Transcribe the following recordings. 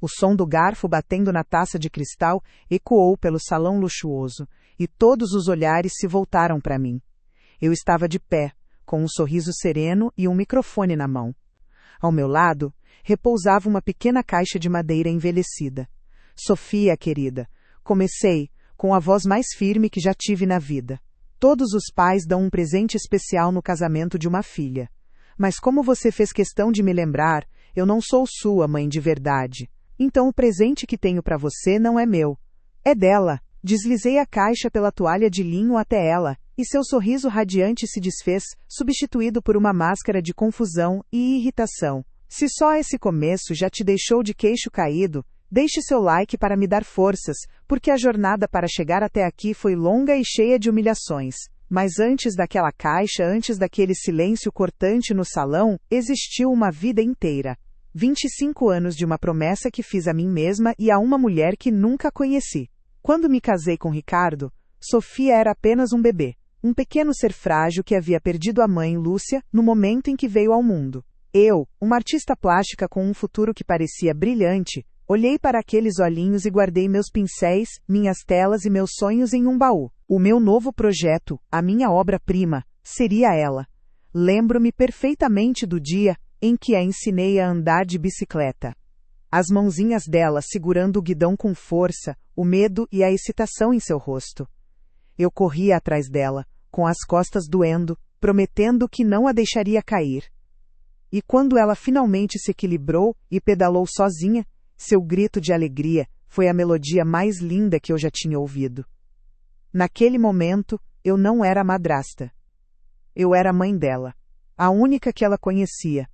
O som do garfo batendo na taça de cristal ecoou pelo salão luxuoso, e todos os olhares se voltaram para mim. Eu estava de pé, com um sorriso sereno e um microfone na mão. Ao meu lado, repousava uma pequena caixa de madeira envelhecida. Sofia, querida, comecei, com a voz mais firme que já tive na vida. Todos os pais dão um presente especial no casamento de uma filha. Mas como você fez questão de me lembrar, eu não sou sua mãe de verdade. Então o presente que tenho para você não é meu. É dela. Deslizei a caixa pela toalha de linho até ela, e seu sorriso radiante se desfez, substituído por uma máscara de confusão e irritação. Se só esse começo já te deixou de queixo caído, deixe seu like para me dar forças, porque a jornada para chegar até aqui foi longa e cheia de humilhações. Mas antes daquela caixa, antes daquele silêncio cortante no salão, existiu uma vida inteira. 25 anos de uma promessa que fiz a mim mesma e a uma mulher que nunca conheci. Quando me casei com Ricardo, Sofia era apenas um bebê, um pequeno ser frágil que havia perdido a mãe, Lúcia, no momento em que veio ao mundo. Eu, uma artista plástica com um futuro que parecia brilhante, olhei para aqueles olhinhos e guardei meus pincéis, minhas telas e meus sonhos em um baú. O meu novo projeto, a minha obra-prima, seria ela. Lembro-me perfeitamente do dia em que a ensinei a andar de bicicleta. As mãozinhas dela segurando o guidão com força, o medo e a excitação em seu rosto. Eu corria atrás dela, com as costas doendo, prometendo que não a deixaria cair. E quando ela finalmente se equilibrou e pedalou sozinha, seu grito de alegria foi a melodia mais linda que eu já tinha ouvido. Naquele momento, eu não era a madrasta. Eu era a mãe dela, a única que ela conhecia.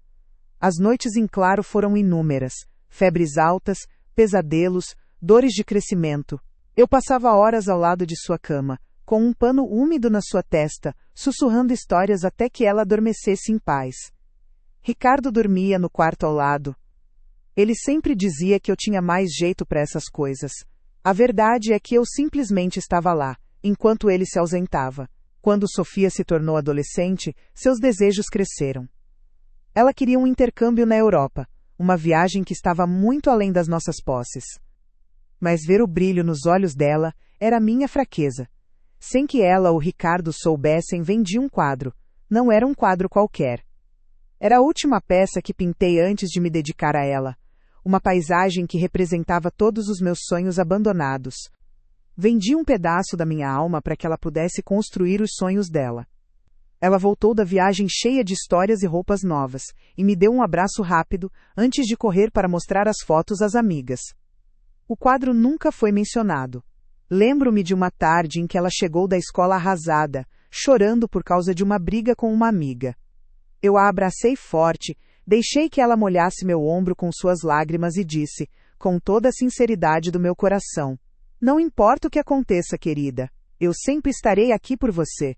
As noites em claro foram inúmeras, febres altas, pesadelos, dores de crescimento. Eu passava horas ao lado de sua cama, com um pano úmido na sua testa, sussurrando histórias até que ela adormecesse em paz. Ricardo dormia no quarto ao lado. Ele sempre dizia que eu tinha mais jeito para essas coisas. A verdade é que eu simplesmente estava lá, enquanto ele se ausentava. Quando Sofia se tornou adolescente, seus desejos cresceram. Ela queria um intercâmbio na Europa, uma viagem que estava muito além das nossas posses. Mas ver o brilho nos olhos dela era minha fraqueza. Sem que ela ou Ricardo soubessem, vendi um quadro. Não era um quadro qualquer. Era a última peça que pintei antes de me dedicar a ela. Uma paisagem que representava todos os meus sonhos abandonados. Vendi um pedaço da minha alma para que ela pudesse construir os sonhos dela. Ela voltou da viagem cheia de histórias e roupas novas, e me deu um abraço rápido, antes de correr para mostrar as fotos às amigas. O quadro nunca foi mencionado. Lembro-me de uma tarde em que ela chegou da escola arrasada, chorando por causa de uma briga com uma amiga. Eu a abracei forte, deixei que ela molhasse meu ombro com suas lágrimas e disse, com toda a sinceridade do meu coração: "Não importa o que aconteça, querida, eu sempre estarei aqui por você."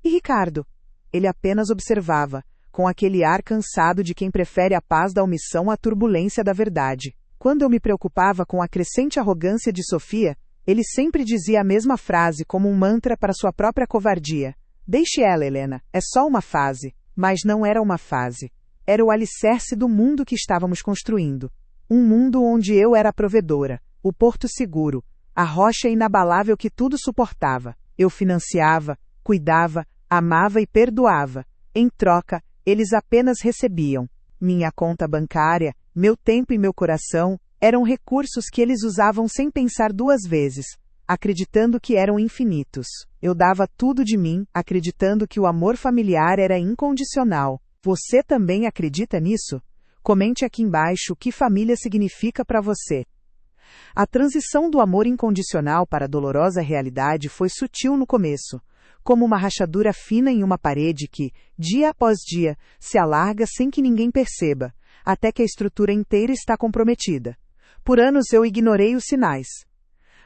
E Ricardo? Ele apenas observava, com aquele ar cansado de quem prefere a paz da omissão à turbulência da verdade. Quando eu me preocupava com a crescente arrogância de Sofia, ele sempre dizia a mesma frase como um mantra para sua própria covardia: "Deixe ela, Helena, é só uma fase." Mas não era uma fase. Era o alicerce do mundo que estávamos construindo. Um mundo onde eu era a provedora, o porto seguro, a rocha inabalável que tudo suportava. Eu financiava, cuidava, amava e perdoava. Em troca, eles apenas recebiam. Minha conta bancária, meu tempo e meu coração eram recursos que eles usavam sem pensar duas vezes, acreditando que eram infinitos. Eu dava tudo de mim, acreditando que o amor familiar era incondicional. Você também acredita nisso? Comente aqui embaixo o que família significa para você. A transição do amor incondicional para a dolorosa realidade foi sutil no começo, como uma rachadura fina em uma parede que, dia após dia, se alarga sem que ninguém perceba, até que a estrutura inteira está comprometida. Por anos eu ignorei os sinais.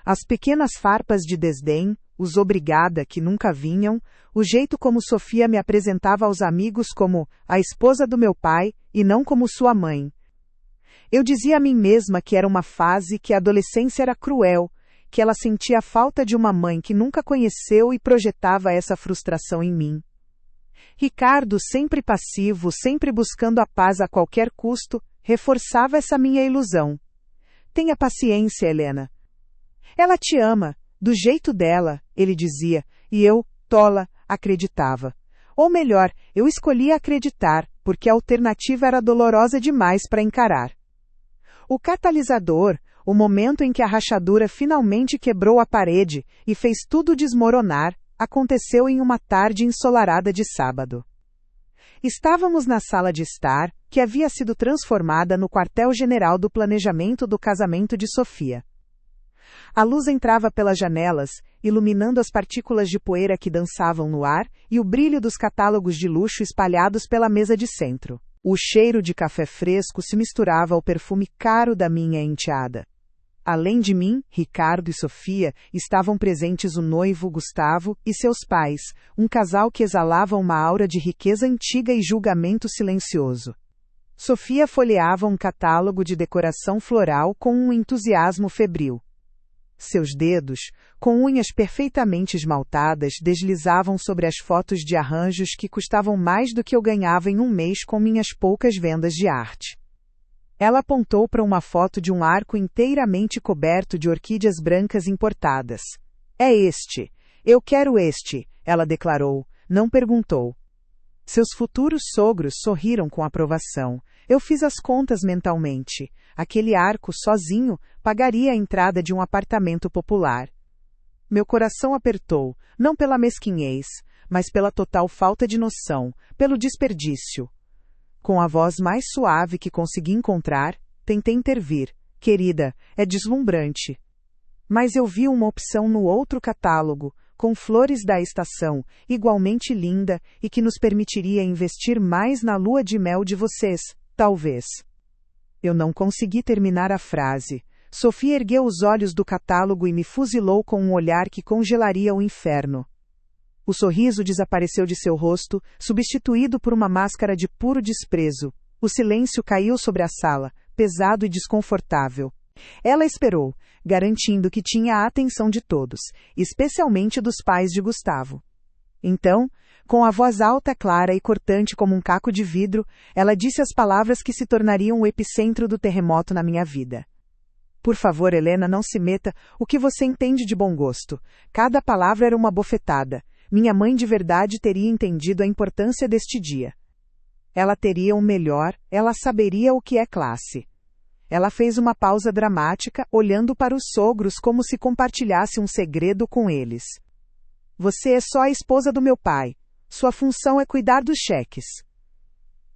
As pequenas farpas de desdém, os obrigada que nunca vinham, o jeito como Sofia me apresentava aos amigos como a esposa do meu pai e não como sua mãe. Eu dizia a mim mesma que era uma fase, que a adolescência era cruel, que ela sentia a falta de uma mãe que nunca conheceu e projetava essa frustração em mim. Ricardo, sempre passivo, sempre buscando a paz a qualquer custo, reforçava essa minha ilusão. Tenha paciência, Helena. Ela te ama, do jeito dela, ele dizia, e eu, tola, acreditava. Ou melhor, eu escolhi acreditar, porque a alternativa era dolorosa demais para encarar. O catalisador, o momento em que a rachadura finalmente quebrou a parede e fez tudo desmoronar, aconteceu em uma tarde ensolarada de sábado. Estávamos na sala de estar, que havia sido transformada no quartel-general do planejamento do casamento de Sofia. A luz entrava pelas janelas, iluminando as partículas de poeira que dançavam no ar e o brilho dos catálogos de luxo espalhados pela mesa de centro. O cheiro de café fresco se misturava ao perfume caro da minha enteada. Além de mim, Ricardo e Sofia, estavam presentes o noivo Gustavo e seus pais, um casal que exalava uma aura de riqueza antiga e julgamento silencioso. Sofia folheava um catálogo de decoração floral com um entusiasmo febril. Seus dedos, com unhas perfeitamente esmaltadas, deslizavam sobre as fotos de arranjos que custavam mais do que eu ganhava em um mês com minhas poucas vendas de arte. Ela apontou para uma foto de um arco inteiramente coberto de orquídeas brancas importadas. É este. Eu quero este, ela declarou, não perguntou. Seus futuros sogros sorriram com aprovação. Eu fiz as contas mentalmente. Aquele arco, sozinho, pagaria a entrada de um apartamento popular. Meu coração apertou, não pela mesquinhez, mas pela total falta de noção, pelo desperdício. Com a voz mais suave que consegui encontrar, tentei intervir. Querida, é deslumbrante. Mas eu vi uma opção no outro catálogo, com flores da estação, igualmente linda e que nos permitiria investir mais na lua de mel de vocês, talvez. Eu não consegui terminar a frase. Sofia ergueu os olhos do catálogo e me fuzilou com um olhar que congelaria o inferno. O sorriso desapareceu de seu rosto, substituído por uma máscara de puro desprezo. O silêncio caiu sobre a sala, pesado e desconfortável. Ela esperou, garantindo que tinha a atenção de todos, especialmente dos pais de Gustavo. Então, com a voz alta, clara e cortante como um caco de vidro, ela disse as palavras que se tornariam o epicentro do terremoto na minha vida. Por favor, Helena, não se meta. O que você entende de bom gosto? Cada palavra era uma bofetada. Minha mãe de verdade teria entendido a importância deste dia. Ela teria o melhor, ela saberia o que é classe. Ela fez uma pausa dramática, olhando para os sogros como se compartilhasse um segredo com eles. Você é só a esposa do meu pai. Sua função é cuidar dos cheques.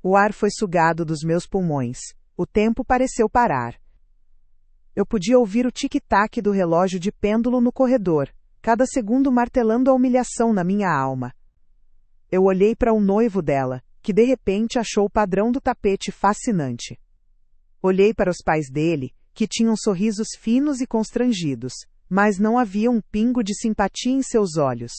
O ar foi sugado dos meus pulmões. O tempo pareceu parar. Eu podia ouvir o tic-tac do relógio de pêndulo no corredor, cada segundo martelando a humilhação na minha alma. Eu olhei para o noivo dela, que de repente achou o padrão do tapete fascinante. Olhei para os pais dele, que tinham sorrisos finos e constrangidos, mas não havia um pingo de simpatia em seus olhos.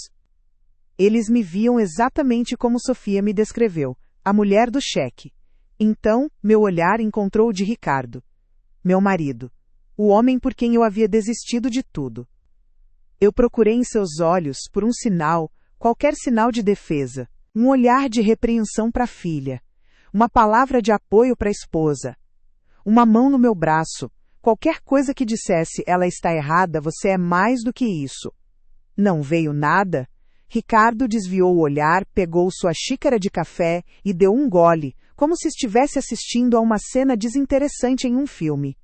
Eles me viam exatamente como Sofia me descreveu, a mulher do cheque. Então, meu olhar encontrou o de Ricardo. Meu marido. O homem por quem eu havia desistido de tudo. Eu procurei em seus olhos por um sinal, qualquer sinal de defesa, um olhar de repreensão para a filha, uma palavra de apoio para a esposa, uma mão no meu braço, qualquer coisa que dissesse ela está errada, você é mais do que isso. Não veio nada. Ricardo desviou o olhar, pegou sua xícara de café e deu um gole, como se estivesse assistindo a uma cena desinteressante em um filme.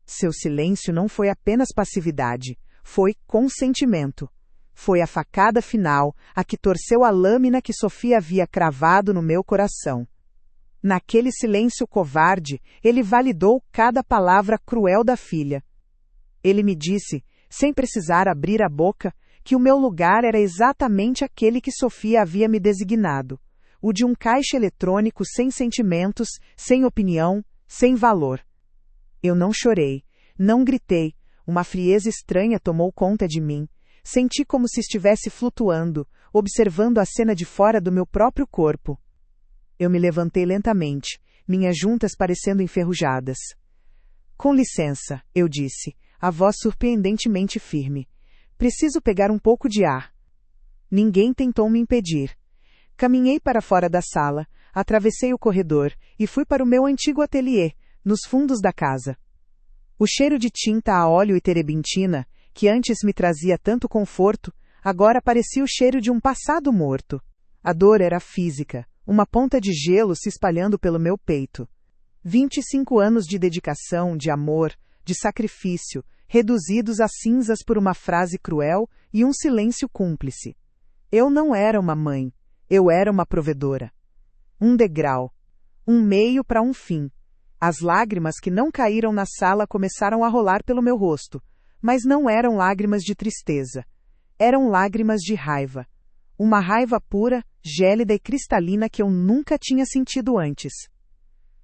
Seu silêncio não foi apenas passividade, foi consentimento. Foi a facada final, a que torceu a lâmina que Sofia havia cravado no meu coração. Naquele silêncio covarde, ele validou cada palavra cruel da filha. Ele me disse, sem precisar abrir a boca, que o meu lugar era exatamente aquele que Sofia havia me designado, o de um caixa eletrônico sem sentimentos, sem opinião, sem valor. Eu não chorei, não gritei, uma frieza estranha tomou conta de mim. Senti como se estivesse flutuando, observando a cena de fora do meu próprio corpo. Eu me levantei lentamente, minhas juntas parecendo enferrujadas. Com licença, eu disse, a voz surpreendentemente firme. Preciso pegar um pouco de ar. Ninguém tentou me impedir. Caminhei para fora da sala, atravessei o corredor e fui para o meu antigo ateliê, nos fundos da casa. O cheiro de tinta a óleo e terebintina, que antes me trazia tanto conforto, agora parecia o cheiro de um passado morto. A dor era física, uma ponta de gelo se espalhando pelo meu peito. 25 anos de dedicação, de amor, de sacrifício, reduzidos a cinzas por uma frase cruel e um silêncio cúmplice. Eu não era uma mãe, eu era uma provedora. Um degrau. Um meio para um fim. As lágrimas que não caíram na sala começaram a rolar pelo meu rosto, mas não eram lágrimas de tristeza. Eram lágrimas de raiva. Uma raiva pura, gélida e cristalina que eu nunca tinha sentido antes.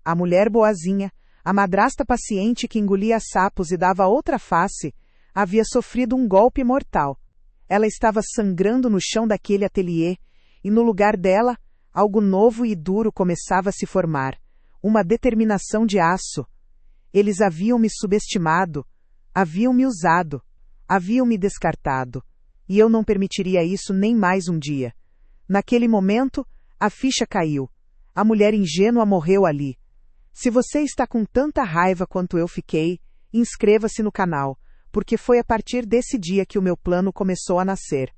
A mulher boazinha, a madrasta paciente que engolia sapos e dava outra face, havia sofrido um golpe mortal. Ela estava sangrando no chão daquele ateliê, e no lugar dela, algo novo e duro começava a se formar, uma determinação de aço. Eles haviam me subestimado, haviam me usado, haviam me descartado, e eu não permitiria isso nem mais um dia. Naquele momento, a ficha caiu. A mulher ingênua morreu ali. Se você está com tanta raiva quanto eu fiquei, inscreva-se no canal, porque foi a partir desse dia que o meu plano começou a nascer.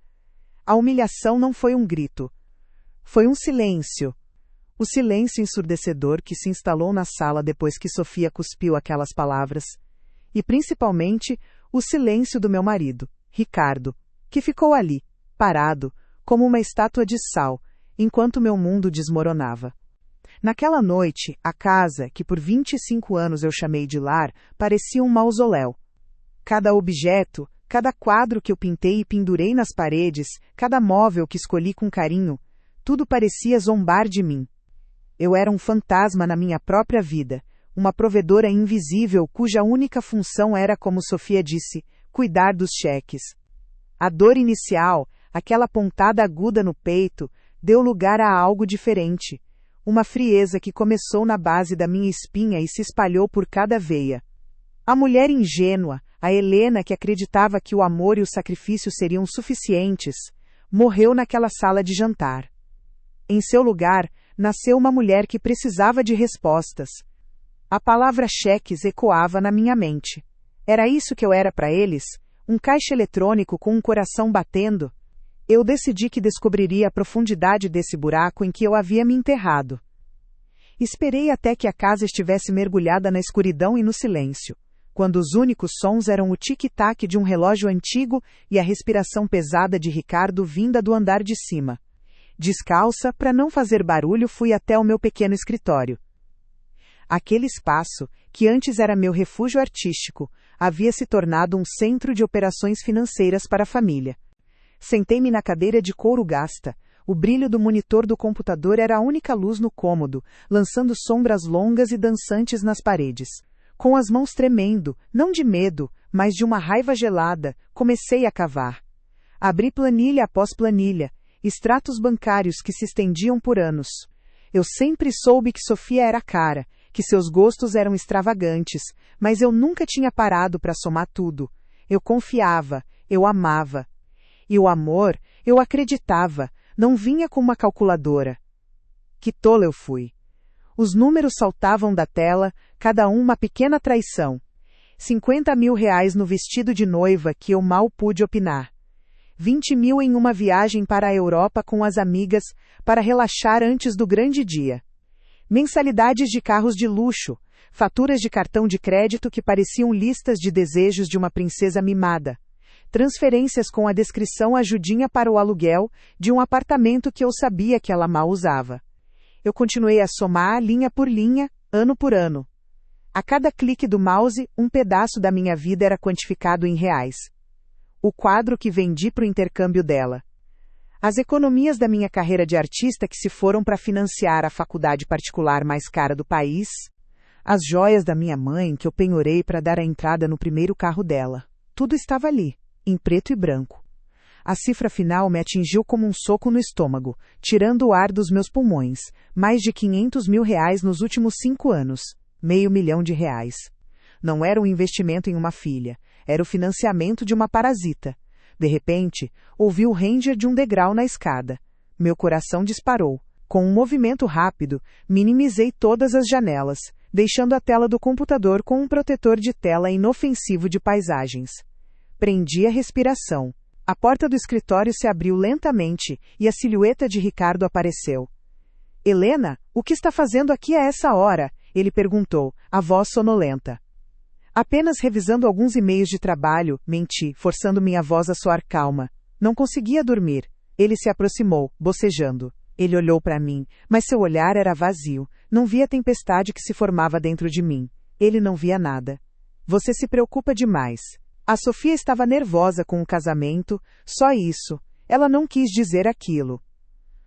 A humilhação não foi um grito. Foi um silêncio. O silêncio ensurdecedor que se instalou na sala depois que Sofia cuspiu aquelas palavras. E principalmente, o silêncio do meu marido, Ricardo, que ficou ali, parado, como uma estátua de sal, enquanto meu mundo desmoronava. Naquela noite, a casa, que por 25 anos eu chamei de lar, parecia um mausoléu. Cada objeto, cada quadro que eu pintei e pendurei nas paredes, cada móvel que escolhi com carinho, tudo parecia zombar de mim. Eu era um fantasma na minha própria vida, uma provedora invisível cuja única função era, como Sofia disse, cuidar dos cheques. A dor inicial, aquela pontada aguda no peito, deu lugar a algo diferente. Uma frieza que começou na base da minha espinha e se espalhou por cada veia. A mulher ingênua, a Helena que acreditava que o amor e o sacrifício seriam suficientes, morreu naquela sala de jantar. Em seu lugar, nasceu uma mulher que precisava de respostas. A palavra cheques ecoava na minha mente. Era isso que eu era para eles? Um caixa eletrônico com um coração batendo? Eu decidi que descobriria a profundidade desse buraco em que eu havia me enterrado. Esperei até que a casa estivesse mergulhada na escuridão e no silêncio, quando os únicos sons eram o tic-tac de um relógio antigo e a respiração pesada de Ricardo vinda do andar de cima. Descalça, para não fazer barulho, fui até o meu pequeno escritório. Aquele espaço, que antes era meu refúgio artístico, havia se tornado um centro de operações financeiras para a família. Sentei-me na cadeira de couro gasta. O brilho do monitor do computador era a única luz no cômodo, lançando sombras longas e dançantes nas paredes. Com as mãos tremendo, não de medo, mas de uma raiva gelada, comecei a cavar. Abri planilha após planilha, extratos bancários que se estendiam por anos. Eu sempre soube que Sofia era cara, que seus gostos eram extravagantes, mas eu nunca tinha parado para somar tudo. Eu confiava, eu amava. E o amor, eu acreditava, não vinha com uma calculadora. Que tola eu fui. Os números saltavam da tela, cada um uma pequena traição. 50 mil reais no vestido de noiva que eu mal pude opinar. 20 mil em uma viagem para a Europa com as amigas, para relaxar antes do grande dia. Mensalidades de carros de luxo, faturas de cartão de crédito que pareciam listas de desejos de uma princesa mimada. Transferências com a descrição ajudinha para o aluguel de um apartamento que eu sabia que ela mal usava. Eu continuei a somar linha por linha, ano por ano. A cada clique do mouse, um pedaço da minha vida era quantificado em reais. O quadro que vendi para o intercâmbio dela. As economias da minha carreira de artista que se foram para financiar a faculdade particular mais cara do país. As joias da minha mãe que eu penhorei para dar a entrada no primeiro carro dela. Tudo estava ali, em preto e branco. A cifra final me atingiu como um soco no estômago, tirando o ar dos meus pulmões. Mais de 500 mil reais nos últimos 5 anos. R$500 mil. Não era um investimento em uma filha. Era o financiamento de uma parasita. De repente, ouvi o ranger de um degrau na escada. Meu coração disparou. Com um movimento rápido, minimizei todas as janelas. deixando a tela do computador com um protetor de tela inofensivo de paisagens. Prendi a respiração. A porta do escritório se abriu lentamente e a silhueta de Ricardo apareceu. Helena, o que está fazendo aqui a essa hora? Ele perguntou, a voz sonolenta. Apenas revisando alguns e-mails de trabalho, menti, forçando minha voz a soar calma. Não conseguia dormir. Ele se aproximou, bocejando. Ele olhou para mim, mas seu olhar era vazio. Não via a tempestade que se formava dentro de mim. Ele não via nada. Você se preocupa demais. A Sofia estava nervosa com o casamento, só isso. Ela não quis dizer aquilo.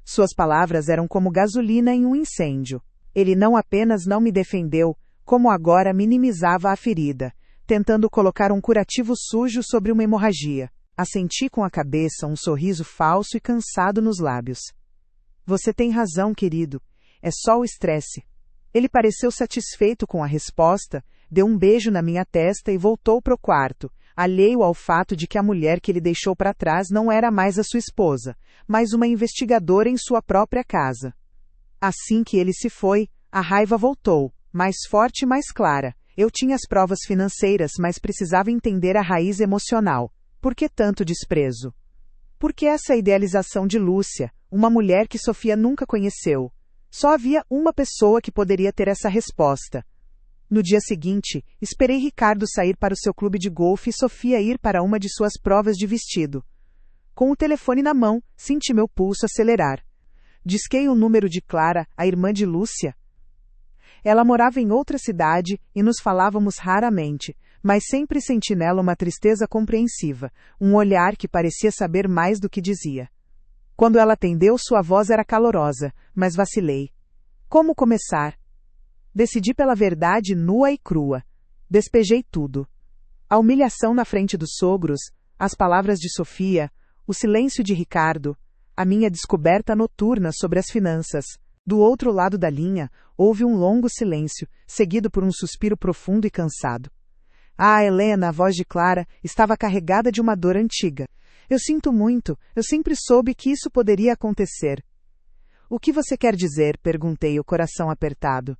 Suas palavras eram como gasolina em um incêndio. Ele não apenas não me defendeu, como agora minimizava a ferida, tentando colocar um curativo sujo sobre uma hemorragia. Assenti com a cabeça, um sorriso falso e cansado nos lábios. Você tem razão, querido. É só o estresse. Ele pareceu satisfeito com a resposta, deu um beijo na minha testa e voltou para o quarto, alheio ao fato de que a mulher que ele deixou para trás não era mais a sua esposa, mas uma investigadora em sua própria casa. Assim que ele se foi, a raiva voltou, mais forte e mais clara. Eu tinha as provas financeiras, mas precisava entender a raiz emocional. Por que tanto desprezo? Por que essa idealização de Lúcia, uma mulher que Sofia nunca conheceu? Só havia uma pessoa que poderia ter essa resposta. No dia seguinte, esperei Ricardo sair para o seu clube de golfe e Sofia ir para uma de suas provas de vestido. Com o telefone na mão, senti meu pulso acelerar. Disquei o número de Clara, a irmã de Lúcia. Ela morava em outra cidade e nos falávamos raramente, mas sempre senti nela uma tristeza compreensiva, um olhar que parecia saber mais do que dizia. Quando ela atendeu, sua voz era calorosa, mas vacilei. Como começar? Decidi pela verdade nua e crua. Despejei tudo. A humilhação na frente dos sogros, as palavras de Sofia, o silêncio de Ricardo, a minha descoberta noturna sobre as finanças. Do outro lado da linha, houve um longo silêncio, seguido por um suspiro profundo e cansado. Ah, Helena, a voz de Clara, estava carregada de uma dor antiga. Eu sinto muito, eu sempre soube que isso poderia acontecer. O que você quer dizer? Perguntei, o coração apertado.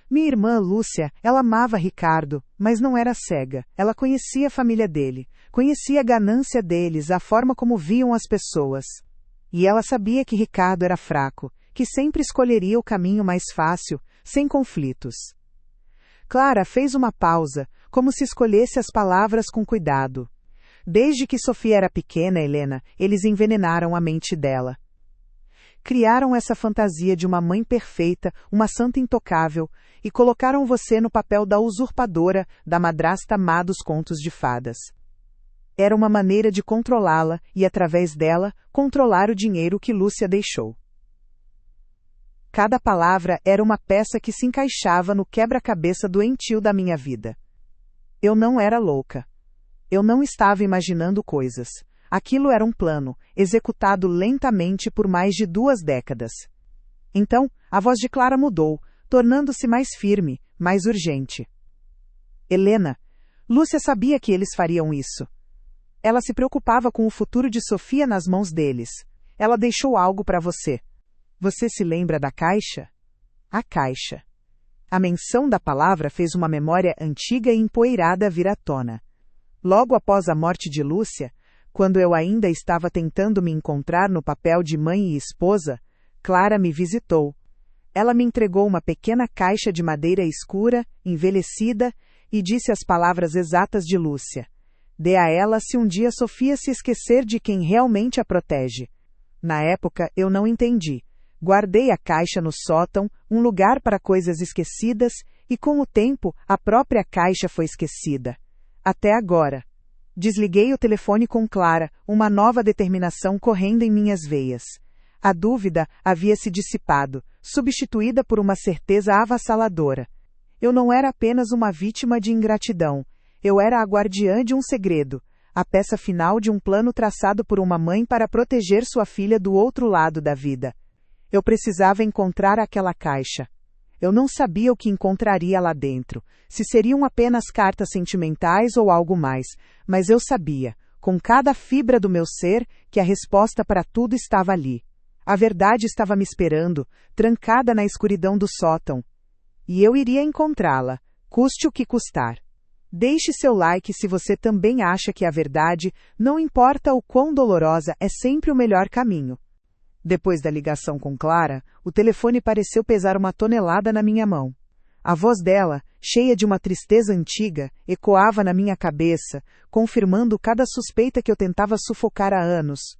Minha irmã Lúcia, ela amava Ricardo, mas não era cega. Ela conhecia a família dele, conhecia a ganância deles, a forma como viam as pessoas. E ela sabia que Ricardo era fraco, que sempre escolheria o caminho mais fácil, sem conflitos. Clara fez uma pausa, como se escolhesse as palavras com cuidado. Desde que Sofia era pequena, Helena, eles envenenaram a mente dela. Criaram essa fantasia de uma mãe perfeita, uma santa intocável, e colocaram você no papel da usurpadora, da madrasta má dos contos de fadas. Era uma maneira de controlá-la e, através dela, controlar o dinheiro que Lúcia deixou. Cada palavra era uma peça que se encaixava no quebra-cabeça doentio da minha vida. Eu não era louca. Eu não estava imaginando coisas. Aquilo era um plano, executado lentamente por mais de 2 décadas. Então, a voz de Clara mudou, tornando-se mais firme, mais urgente. Helena, Lúcia sabia que eles fariam isso. Ela se preocupava com o futuro de Sofia nas mãos deles. Ela deixou algo para você. Você se lembra da caixa? A caixa. A menção da palavra fez uma memória antiga e empoeirada vir à tona. Logo após a morte de Lúcia, quando eu ainda estava tentando me encontrar no papel de mãe e esposa, Clara me visitou. Ela me entregou uma pequena caixa de madeira escura, envelhecida, e disse as palavras exatas de Lúcia. Dê a ela se um dia Sofia se esquecer de quem realmente a protege. Na época, eu não entendi. Guardei a caixa no sótão, um lugar para coisas esquecidas, e com o tempo, a própria caixa foi esquecida. Até agora. Desliguei o telefone com Clara, uma nova determinação correndo em minhas veias. A dúvida havia se dissipado, substituída por uma certeza avassaladora. Eu não era apenas uma vítima de ingratidão. Eu era a guardiã de um segredo, a peça final de um plano traçado por uma mãe para proteger sua filha do outro lado da vida. Eu precisava encontrar aquela caixa. Eu não sabia o que encontraria lá dentro, se seriam apenas cartas sentimentais ou algo mais, mas eu sabia, com cada fibra do meu ser, que a resposta para tudo estava ali. A verdade estava me esperando, trancada na escuridão do sótão. E eu iria encontrá-la, custe o que custar. Deixe seu like se você também acha que a verdade, não importa o quão dolorosa, é sempre o melhor caminho. Depois da ligação com Clara, o telefone pareceu pesar uma tonelada na minha mão. A voz dela, cheia de uma tristeza antiga, ecoava na minha cabeça, confirmando cada suspeita que eu tentava sufocar há anos.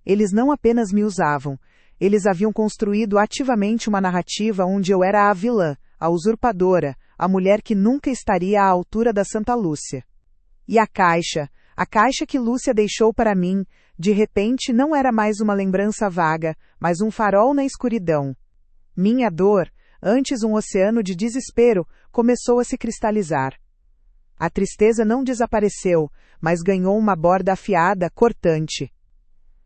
Eles não apenas me usavam, eles haviam construído ativamente uma narrativa onde eu era a vilã, a usurpadora, a mulher que nunca estaria à altura da Santa Lúcia. E a caixa que Lúcia deixou para mim, de repente não era mais uma lembrança vaga, mas um farol na escuridão. Minha dor, antes um oceano de desespero, começou a se cristalizar. A tristeza não desapareceu, mas ganhou uma borda afiada, cortante.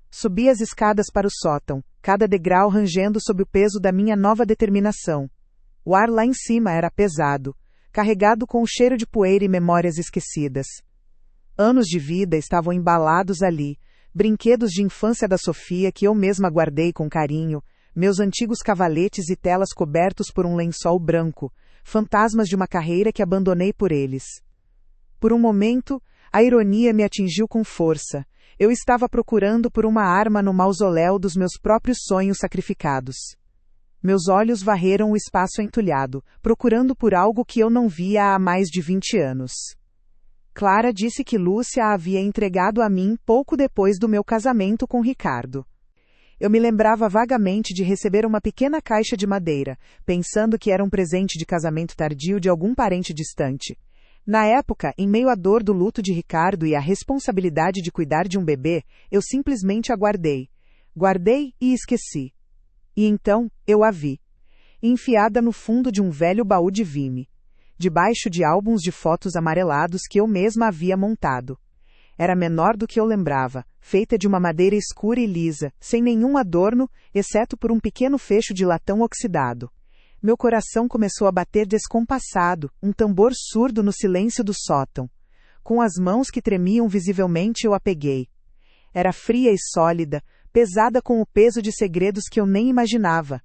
Subi as escadas para o sótão, cada degrau rangendo sob o peso da minha nova determinação. O ar lá em cima era pesado, carregado com o cheiro de poeira e memórias esquecidas. Anos de vida estavam embalados ali, brinquedos de infância da Sofia que eu mesma guardei com carinho, meus antigos cavaletes e telas cobertos por um lençol branco, fantasmas de uma carreira que abandonei por eles. Por um momento, a ironia me atingiu com força. Eu estava procurando por uma arma no mausoléu dos meus próprios sonhos sacrificados. Meus olhos varreram o espaço entulhado, procurando por algo que eu não via há mais de 20 anos. Clara disse que Lúcia a havia entregado a mim pouco depois do meu casamento com Ricardo. Eu me lembrava vagamente de receber uma pequena caixa de madeira, pensando que era um presente de casamento tardio de algum parente distante. Na época, em meio à dor do luto de Ricardo e à responsabilidade de cuidar de um bebê, eu simplesmente aguardei. Guardei e esqueci. E então, eu a vi. Enfiada no fundo de um velho baú de Vime. Debaixo de álbuns de fotos amarelados que eu mesma havia montado. Era menor do que eu lembrava, feita de uma madeira escura e lisa, sem nenhum adorno, exceto por um pequeno fecho de latão oxidado. Meu coração começou a bater descompassado, um tambor surdo no silêncio do sótão. Com as mãos que tremiam visivelmente eu a peguei. Era fria e sólida, pesada com o peso de segredos que eu nem imaginava.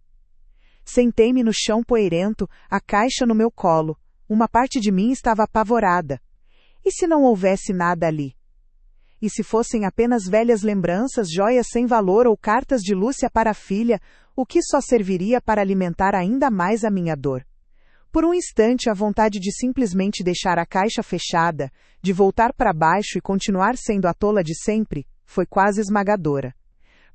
Sentei-me no chão poeirento, a caixa no meu colo. Uma parte de mim estava apavorada. E se não houvesse nada ali? E se fossem apenas velhas lembranças, joias sem valor ou cartas de Lúcia para a filha, o que só serviria para alimentar ainda mais a minha dor? Por um instante, a vontade de simplesmente deixar a caixa fechada, de voltar para baixo e continuar sendo a tola de sempre, foi quase esmagadora.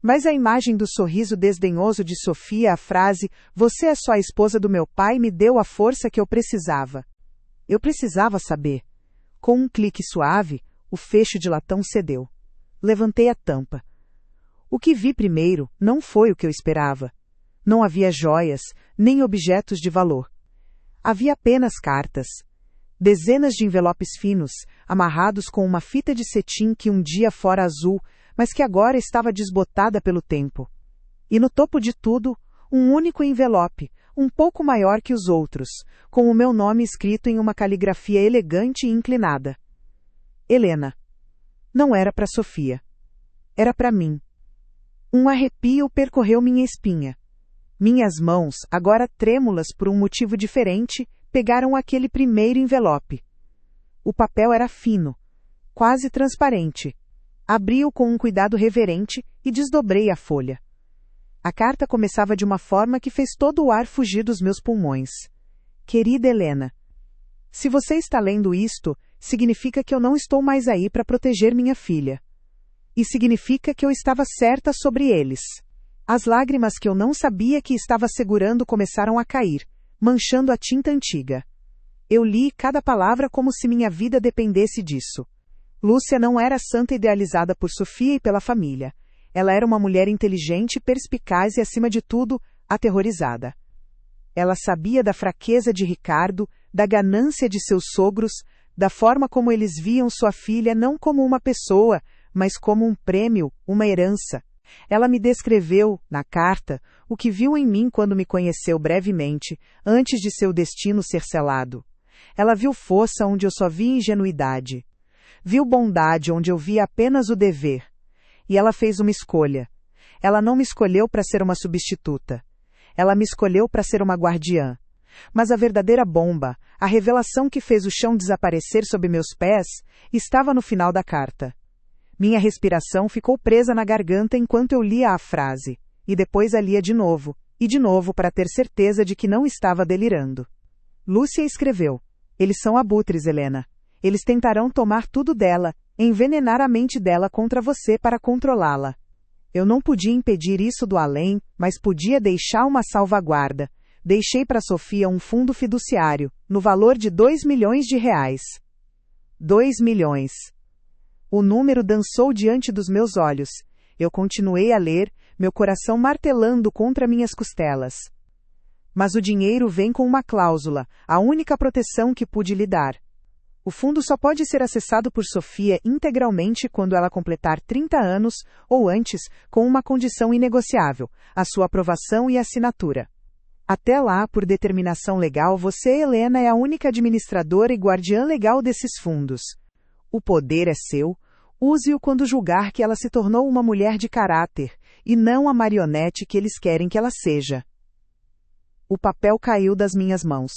Mas a imagem do sorriso desdenhoso de Sofia, a frase, "Você é só a esposa do meu pai", me deu a força que eu precisava. Eu precisava saber. Com um clique suave, o fecho de latão cedeu. Levantei a tampa. O que vi primeiro não foi o que eu esperava. Não havia joias, nem objetos de valor. Havia apenas cartas. Dezenas de envelopes finos, amarrados com uma fita de cetim que um dia fora azul, mas que agora estava desbotada pelo tempo. E no topo de tudo, um único envelope, um pouco maior que os outros, com o meu nome escrito em uma caligrafia elegante e inclinada. Helena. Não era para Sofia. Era para mim. Um arrepio percorreu minha espinha. Minhas mãos, agora trêmulas por um motivo diferente, pegaram aquele primeiro envelope. O papel era fino, quase transparente. Abri-o com um cuidado reverente e desdobrei a folha. A carta começava de uma forma que fez todo o ar fugir dos meus pulmões. Querida Helena, se você está lendo isto, significa que eu não estou mais aí para proteger minha filha. E significa que eu estava certa sobre eles. As lágrimas que eu não sabia que estava segurando começaram a cair, manchando a tinta antiga. Eu li cada palavra como se minha vida dependesse disso. Lúcia não era santa idealizada por Sofia e pela família. Ela era uma mulher inteligente, perspicaz e, acima de tudo, aterrorizada. Ela sabia da fraqueza de Ricardo, da ganância de seus sogros, da forma como eles viam sua filha não como uma pessoa, mas como um prêmio, uma herança. Ela me descreveu, na carta, o que viu em mim quando me conheceu brevemente, antes de seu destino ser selado. Ela viu força onde eu só via ingenuidade. Viu bondade onde eu via apenas o dever. E ela fez uma escolha. Ela não me escolheu para ser uma substituta. Ela me escolheu para ser uma guardiã. Mas a verdadeira bomba, a revelação que fez o chão desaparecer sob meus pés, estava no final da carta. Minha respiração ficou presa na garganta enquanto eu lia a frase, e depois a lia de novo para ter certeza de que não estava delirando. Lúcia escreveu: eles são abutres, Helena. Eles tentarão tomar tudo dela, envenenar a mente dela contra você para controlá-la. Eu não podia impedir isso do além, mas podia deixar uma salvaguarda. Deixei para Sofia um fundo fiduciário, no valor de R$2 milhões. 2 milhões. O número dançou diante dos meus olhos. Eu continuei a ler, meu coração martelando contra minhas costelas. Mas o dinheiro vem com uma cláusula, a única proteção que pude lhe dar. O fundo só pode ser acessado por Sofia integralmente quando ela completar 30 anos, ou antes, com uma condição inegociável, a sua aprovação e assinatura. Até lá, por determinação legal, você, Helena, é a única administradora e guardiã legal desses fundos. O poder é seu, use-o quando julgar que ela se tornou uma mulher de caráter, e não a marionete que eles querem que ela seja. O papel caiu das minhas mãos.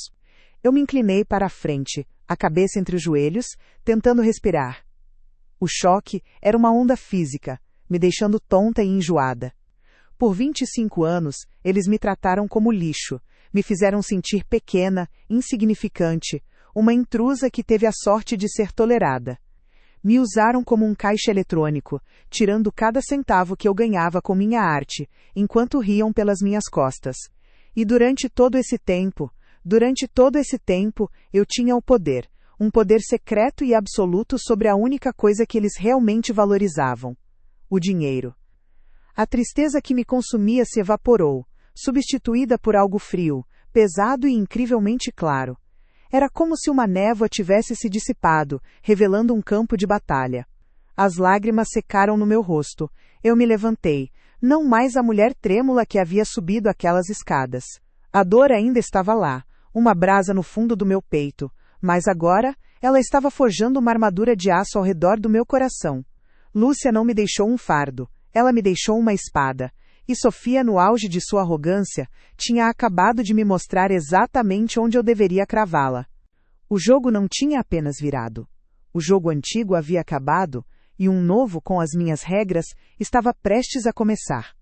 Eu me inclinei para a frente, a cabeça entre os joelhos, tentando respirar. O choque era uma onda física, me deixando tonta e enjoada. Por 25 anos, eles me trataram como lixo, me fizeram sentir pequena, insignificante, uma intrusa que teve a sorte de ser tolerada. Me usaram como um caixa eletrônico, tirando cada centavo que eu ganhava com minha arte, enquanto riam pelas minhas costas. E durante todo esse tempo, eu tinha o poder, um poder secreto e absoluto sobre a única coisa que eles realmente valorizavam: o dinheiro. A tristeza que me consumia se evaporou, substituída por algo frio, pesado e incrivelmente claro. Era como se uma névoa tivesse se dissipado, revelando um campo de batalha. As lágrimas secaram no meu rosto. Eu me levantei, não mais a mulher trêmula que havia subido aquelas escadas. A dor ainda estava lá, uma brasa no fundo do meu peito, mas agora ela estava forjando uma armadura de aço ao redor do meu coração. Lúcia não me deixou um fardo, ela me deixou uma espada, e Sofia, no auge de sua arrogância, tinha acabado de me mostrar exatamente onde eu deveria cravá-la. O jogo não tinha apenas virado. O jogo antigo havia acabado, e um novo, com as minhas regras, estava prestes a começar.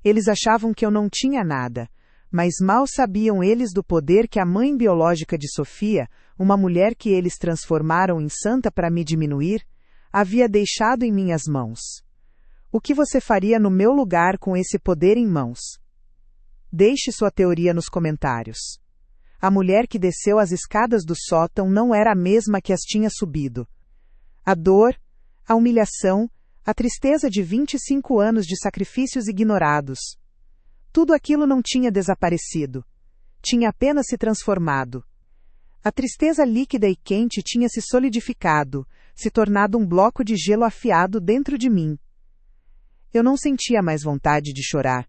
Eles achavam que eu não tinha nada, mas mal sabiam eles do poder que a mãe biológica de Sofia, uma mulher que eles transformaram em santa para me diminuir, havia deixado em minhas mãos. O que você faria no meu lugar com esse poder em mãos? Deixe sua teoria nos comentários. A mulher que desceu as escadas do sótão não era a mesma que as tinha subido. A dor, a humilhação, a tristeza de 25 anos de sacrifícios ignorados. Tudo aquilo não tinha desaparecido. Tinha apenas se transformado. A tristeza líquida e quente tinha se solidificado, se tornado um bloco de gelo afiado dentro de mim. Eu não sentia mais vontade de chorar.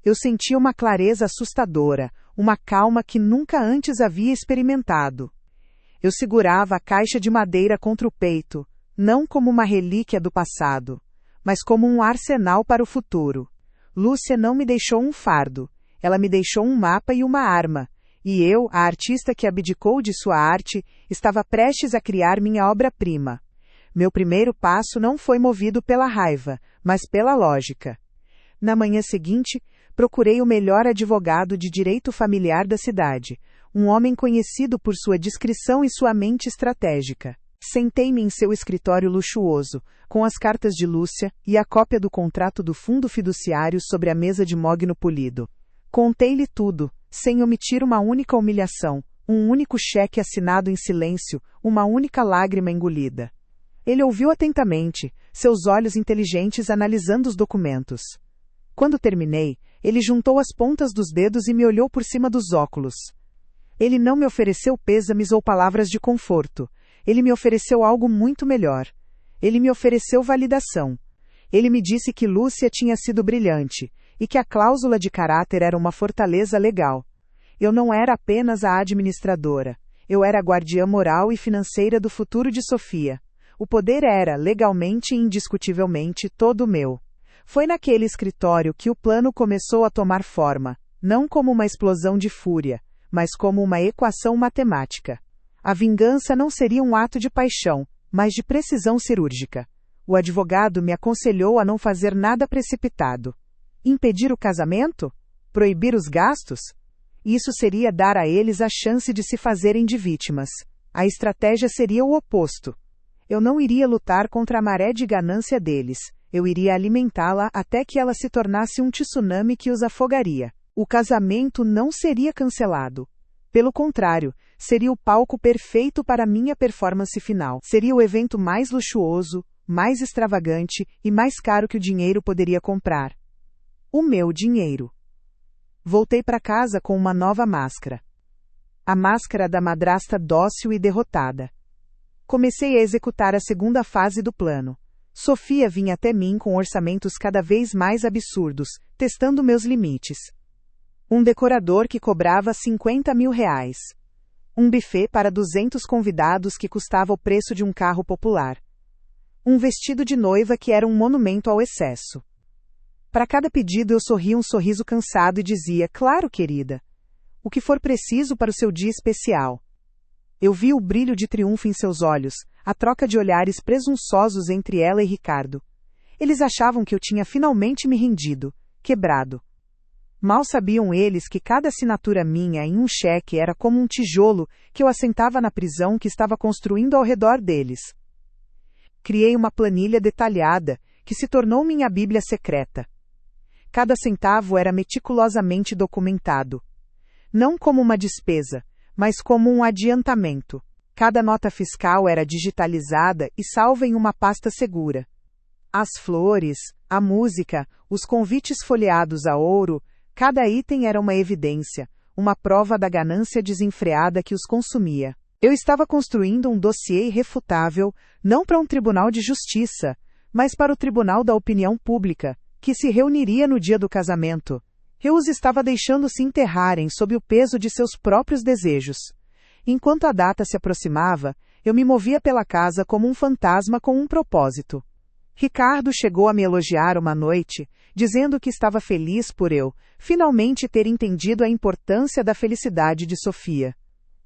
Eu sentia uma clareza assustadora, uma calma que nunca antes havia experimentado. Eu segurava a caixa de madeira contra o peito, não como uma relíquia do passado, mas como um arsenal para o futuro. Lúcia não me deixou um fardo, ela me deixou um mapa e uma arma, e eu, a artista que abdicou de sua arte, estava prestes a criar minha obra-prima. Meu primeiro passo não foi movido pela raiva, mas pela lógica. Na manhã seguinte, procurei o melhor advogado de direito familiar da cidade, um homem conhecido por sua discrição e sua mente estratégica. Sentei-me em seu escritório luxuoso, com as cartas de Lúcia e a cópia do contrato do fundo fiduciário sobre a mesa de mogno polido. Contei-lhe tudo, sem omitir uma única humilhação, um único cheque assinado em silêncio, uma única lágrima engolida. Ele ouviu atentamente, seus olhos inteligentes analisando os documentos. Quando terminei, ele juntou as pontas dos dedos e me olhou por cima dos óculos. Ele não me ofereceu pêsames ou palavras de conforto. Ele me ofereceu algo muito melhor. Ele me ofereceu validação. Ele me disse que Lúcia tinha sido brilhante, e que a cláusula de caráter era uma fortaleza legal. Eu não era apenas a administradora. Eu era a guardiã moral e financeira do futuro de Sofia. O poder era, legalmente e indiscutivelmente, todo meu. Foi naquele escritório que o plano começou a tomar forma, não como uma explosão de fúria, mas como uma equação matemática. A vingança não seria um ato de paixão, mas de precisão cirúrgica. O advogado me aconselhou a não fazer nada precipitado. Impedir o casamento? Proibir os gastos? Isso seria dar a eles a chance de se fazerem de vítimas. A estratégia seria o oposto. Eu não iria lutar contra a maré de ganância deles. Eu iria alimentá-la até que ela se tornasse um tsunami que os afogaria. O casamento não seria cancelado. Pelo contrário, seria o palco perfeito para minha performance final. Seria o evento mais luxuoso, mais extravagante e mais caro que o dinheiro poderia comprar. O meu dinheiro. Voltei para casa com uma nova máscara. A máscara da madrasta dócil e derrotada. Comecei a executar a segunda fase do plano. Sofia vinha até mim com orçamentos cada vez mais absurdos, testando meus limites. Um decorador que cobrava R$50 mil. Um buffet para 200 convidados que custava o preço de um carro popular. Um vestido de noiva que era um monumento ao excesso. Para cada pedido eu sorria um sorriso cansado e dizia, claro, querida. O que for preciso para o seu dia especial. Eu vi o brilho de triunfo em seus olhos, a troca de olhares presunçosos entre ela e Ricardo. Eles achavam que eu tinha finalmente me rendido, quebrado. Mal sabiam eles que cada assinatura minha em um cheque era como um tijolo que eu assentava na prisão que estava construindo ao redor deles. Criei uma planilha detalhada, que se tornou minha Bíblia secreta. Cada centavo era meticulosamente documentado. Não como uma despesa, mas como um adiantamento. Cada nota fiscal era digitalizada e salva em uma pasta segura. As flores, a música, os convites folheados a ouro, cada item era uma evidência, uma prova da ganância desenfreada que os consumia. Eu estava construindo um dossiê irrefutável, não para um tribunal de justiça, mas para o tribunal da opinião pública, que se reuniria no dia do casamento. Eu os estava deixando se enterrarem sob o peso de seus próprios desejos. Enquanto a data se aproximava, eu me movia pela casa como um fantasma com um propósito. Ricardo chegou a me elogiar uma noite, dizendo que estava feliz por eu, finalmente ter entendido a importância da felicidade de Sofia.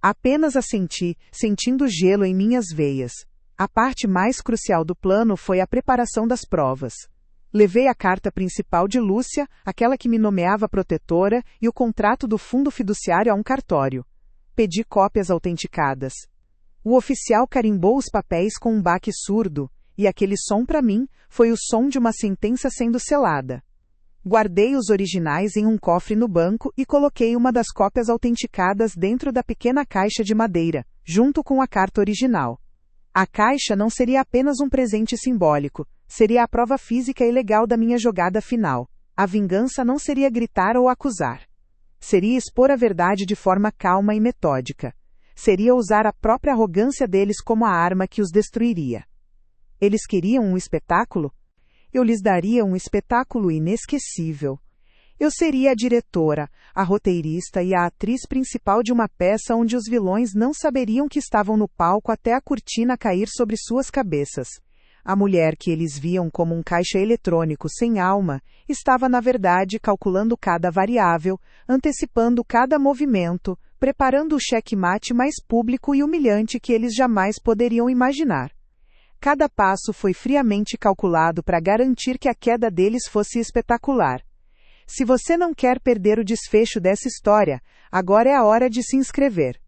Apenas assenti, sentindo gelo em minhas veias. A parte mais crucial do plano foi a preparação das provas. Levei a carta principal de Lúcia, aquela que me nomeava protetora, e o contrato do fundo fiduciário a um cartório. Pedi cópias autenticadas. O oficial carimbou os papéis com um baque surdo, e aquele som para mim foi o som de uma sentença sendo selada. Guardei os originais em um cofre no banco e coloquei uma das cópias autenticadas dentro da pequena caixa de madeira, junto com a carta original. A caixa não seria apenas um presente simbólico, seria a prova física e legal da minha jogada final. A vingança não seria gritar ou acusar. Seria expor a verdade de forma calma e metódica. Seria usar a própria arrogância deles como a arma que os destruiria. Eles queriam um espetáculo? Eu lhes daria um espetáculo inesquecível. Eu seria a diretora, a roteirista e a atriz principal de uma peça onde os vilões não saberiam que estavam no palco até a cortina cair sobre suas cabeças. A mulher que eles viam como um caixa eletrônico sem alma, estava na verdade calculando cada variável, antecipando cada movimento, preparando o checkmate mais público e humilhante que eles jamais poderiam imaginar. Cada passo foi friamente calculado para garantir que a queda deles fosse espetacular. Se você não quer perder o desfecho dessa história, agora é a hora de se inscrever.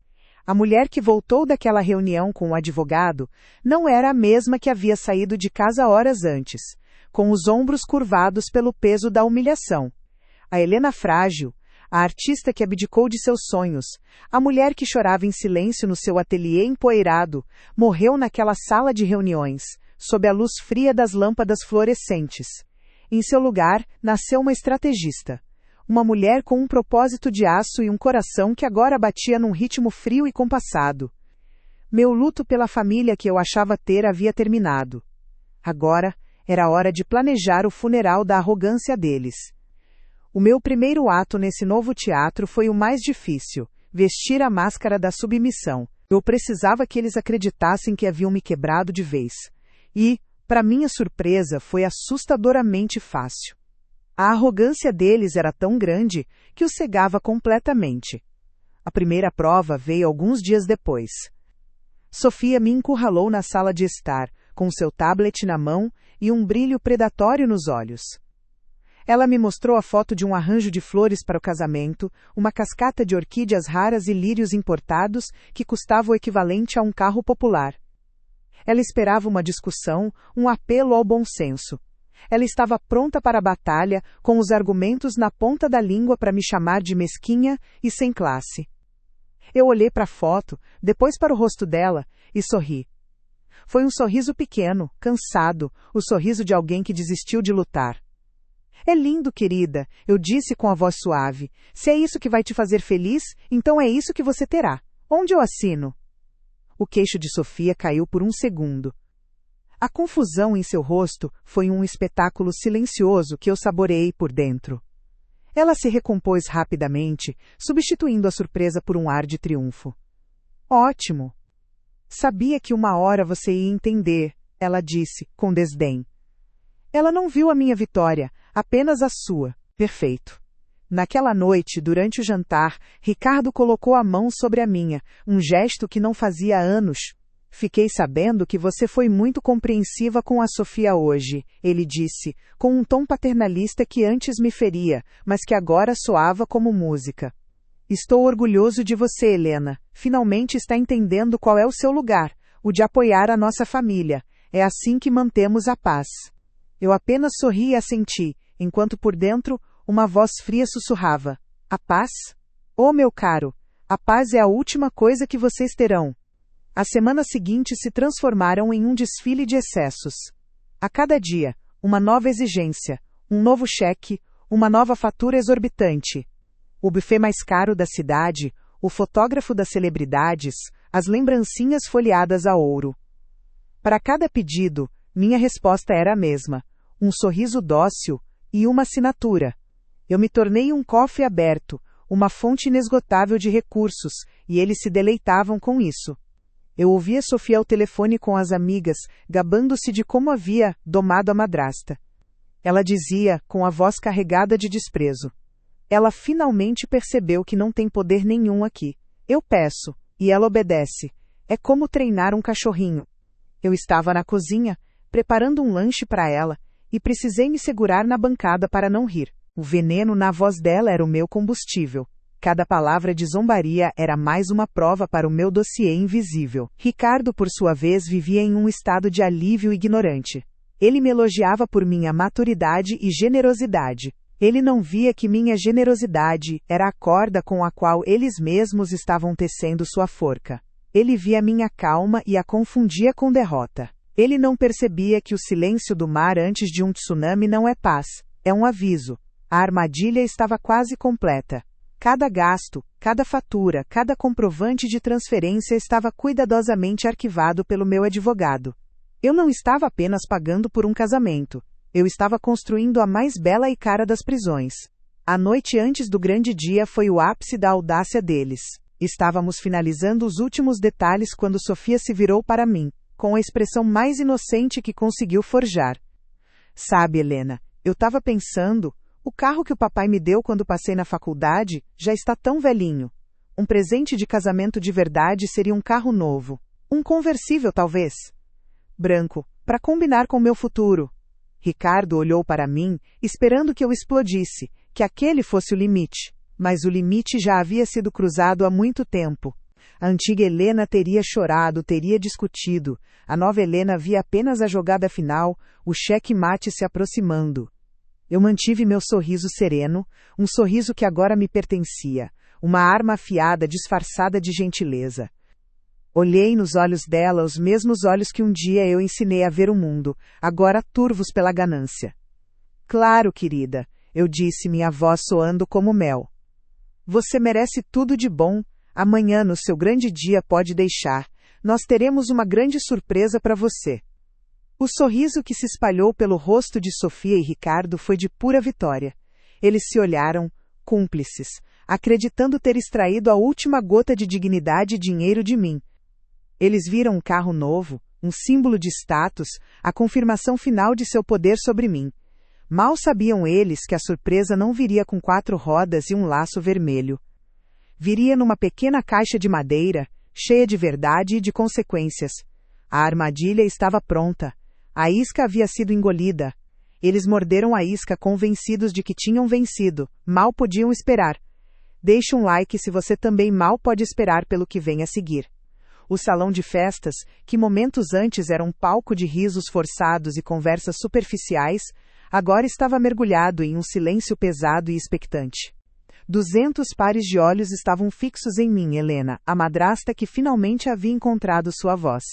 A mulher que voltou daquela reunião com o advogado não era a mesma que havia saído de casa horas antes, com os ombros curvados pelo peso da humilhação. A Helena frágil, a artista que abdicou de seus sonhos, a mulher que chorava em silêncio no seu ateliê empoeirado, morreu naquela sala de reuniões, sob a luz fria das lâmpadas fluorescentes. Em seu lugar, nasceu uma estrategista. Uma mulher com um propósito de aço e um coração que agora batia num ritmo frio e compassado. Meu luto pela família que eu achava ter havia terminado. Agora, era hora de planejar o funeral da arrogância deles. O meu primeiro ato nesse novo teatro foi o mais difícil, vestir a máscara da submissão. Eu precisava que eles acreditassem que haviam me quebrado de vez. E, para minha surpresa, foi assustadoramente fácil. A arrogância deles era tão grande que os cegava completamente. A primeira prova veio alguns dias depois. Sofia me encurralou na sala de estar, com seu tablet na mão e um brilho predatório nos olhos. Ela me mostrou a foto de um arranjo de flores para o casamento, uma cascata de orquídeas raras e lírios importados que custava o equivalente a um carro popular. Ela esperava uma discussão, um apelo ao bom senso. Ela estava pronta para a batalha, com os argumentos na ponta da língua para me chamar de mesquinha e sem classe. Eu olhei para a foto, depois para o rosto dela, e sorri. Foi um sorriso pequeno, cansado, o sorriso de alguém que desistiu de lutar. É lindo, querida, eu disse com a voz suave. Se é isso que vai te fazer feliz, então é isso que você terá. Onde eu assino? O queixo de Sofia caiu por um segundo. A confusão em seu rosto foi um espetáculo silencioso que eu saboreei por dentro. Ela se recompôs rapidamente, substituindo a surpresa por um ar de triunfo. Ótimo! Sabia que uma hora você ia entender, ela disse, com desdém. Ela não viu a minha vitória, apenas a sua. Perfeito. Naquela noite, durante o jantar, Ricardo colocou a mão sobre a minha, um gesto que não fazia anos. Fiquei sabendo que você foi muito compreensiva com a Sofia hoje, ele disse, com um tom paternalista que antes me feria, mas que agora soava como música. Estou orgulhoso de você, Helena. Finalmente está entendendo qual é o seu lugar, o de apoiar a nossa família. É assim que mantemos a paz. Eu apenas sorri e assenti, enquanto por dentro, uma voz fria sussurrava. A paz? Oh, meu caro, a paz é a última coisa que vocês terão. As semanas seguintes se transformaram em um desfile de excessos. A cada dia, uma nova exigência, um novo cheque, uma nova fatura exorbitante. O buffet mais caro da cidade, o fotógrafo das celebridades, as lembrancinhas folheadas a ouro. Para cada pedido, minha resposta era a mesma. Um sorriso dócil e uma assinatura. Eu me tornei um cofre aberto, uma fonte inesgotável de recursos, e eles se deleitavam com isso. Eu ouvia Sofia ao telefone com as amigas, gabando-se de como havia domado a madrasta. Ela dizia, com a voz carregada de desprezo. Ela finalmente percebeu que não tem poder nenhum aqui. Eu peço, e ela obedece. É como treinar um cachorrinho. Eu estava na cozinha, preparando um lanche para ela, e precisei me segurar na bancada para não rir. O veneno na voz dela era o meu combustível. Cada palavra de zombaria era mais uma prova para o meu dossiê invisível. Ricardo, por sua vez, vivia em um estado de alívio ignorante. Ele me elogiava por minha maturidade e generosidade. Ele não via que minha generosidade era a corda com a qual eles mesmos estavam tecendo sua forca. Ele via minha calma e a confundia com derrota. Ele não percebia que o silêncio do mar antes de um tsunami não é paz, é um aviso. A armadilha estava quase completa. Cada gasto, cada fatura, cada comprovante de transferência estava cuidadosamente arquivado pelo meu advogado. Eu não estava apenas pagando por um casamento. Eu estava construindo a mais bela e cara das prisões. A noite antes do grande dia foi o ápice da audácia deles. Estávamos finalizando os últimos detalhes quando Sofia se virou para mim, com a expressão mais inocente que conseguiu forjar. Sabe, Helena, eu estava pensando, o carro que o papai me deu quando passei na faculdade já está tão velhinho. Um presente de casamento de verdade seria um carro novo. Um conversível, talvez. Branco, para combinar com o meu futuro. Ricardo olhou para mim, esperando que eu explodisse, que aquele fosse o limite. Mas o limite já havia sido cruzado há muito tempo. A antiga Helena teria chorado, teria discutido. A nova Helena via apenas a jogada final, o cheque-mate se aproximando. Eu mantive meu sorriso sereno, um sorriso que agora me pertencia, uma arma afiada disfarçada de gentileza. Olhei nos olhos dela os mesmos olhos que um dia eu ensinei a ver o mundo, agora turvos pela ganância. Claro, querida, eu disse, minha voz soando como mel. Você merece tudo de bom, amanhã no seu grande dia pode deixar, nós teremos uma grande surpresa para você. O sorriso que se espalhou pelo rosto de Sofia e Ricardo foi de pura vitória. Eles se olharam, cúmplices, acreditando ter extraído a última gota de dignidade e dinheiro de mim. Eles viram um carro novo, um símbolo de status, a confirmação final de seu poder sobre mim. Mal sabiam eles que a surpresa não viria com 4 rodas e um laço vermelho. Viria numa pequena caixa de madeira, cheia de verdade e de consequências. A armadilha estava pronta. A isca havia sido engolida. Eles morderam a isca convencidos de que tinham vencido. Mal podiam esperar. Deixe um like se você também mal pode esperar pelo que vem a seguir. O salão de festas, que momentos antes era um palco de risos forçados e conversas superficiais, agora estava mergulhado em um silêncio pesado e expectante. 200 pares de olhos estavam fixos em mim, Helena, a madrasta que finalmente havia encontrado sua voz.